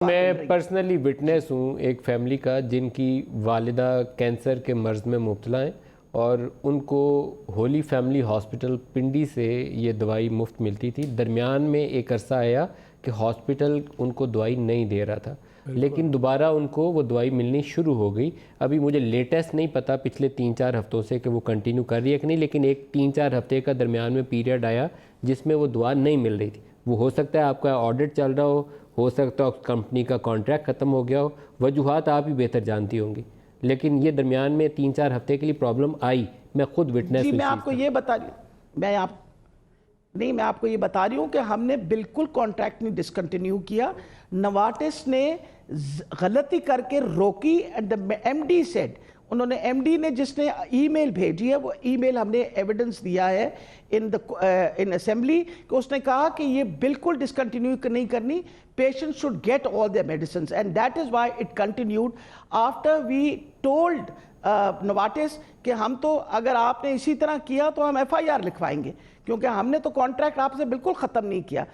میں personally witness ہوں ایک فیملی کا جن کی والدہ کینسر کے مرض میں مبتلا ہیں اور ان کو ہولی فیملی ہاسپٹل پنڈی سے یہ دوائی مفت ملتی تھی. درمیان میں ایک عرصہ آیا کہ ہاسپٹل ان کو دوائی نہیں دے رہا تھا, لیکن دوبارہ ان کو وہ دوائی ملنی شروع ہو گئی. ابھی مجھے لیٹسٹ نہیں پتا پچھلے 3-4 ہفتوں سے کہ وہ کنٹینیو کر رہی ہے کہ نہیں, لیکن ایک 3-4 ہفتے کا درمیان میں پیریڈ آیا جس میں وہ دوا نہیں مل رہی تھی. وہ ہو سکتا ہے آپ کا آڈٹ چل رہا ہو سکتا ہے کمپنی کا کانٹریکٹ ختم ہو گیا ہو, وجوہات آپ ہی بہتر جانتی ہوں گی, لیکن یہ درمیان میں 3-4 ہفتے کے لیے پرابلم آئی. میں خود وٹنس جی میں آپ کو یہ بتا رہی ہوں, میں آپ کو یہ بتا رہی ہوں کہ ہم نے بالکل کانٹریکٹ نہیں ڈسکنٹینیو کیا. نوارٹس نے غلطی کر کے روکی اینڈ the MD said, انہوں نے MD نے جس نے ای میل بھیجی ہے وہ ای میل ہم نے ایویڈنس دیا ہے ان اسمبلی کہ اس نے کہا کہ یہ بالکل ڈسکنٹینیو نہیں کرنی. Patients should get all their medicines and that is why it continued after we told نوارٹس کہ ہم تو اگر آپ نے اسی طرح کیا تو ہم FIR لکھوائیں گے, کیونکہ ہم نے تو کانٹریکٹ آپ سے بالکل ختم نہیں کیا.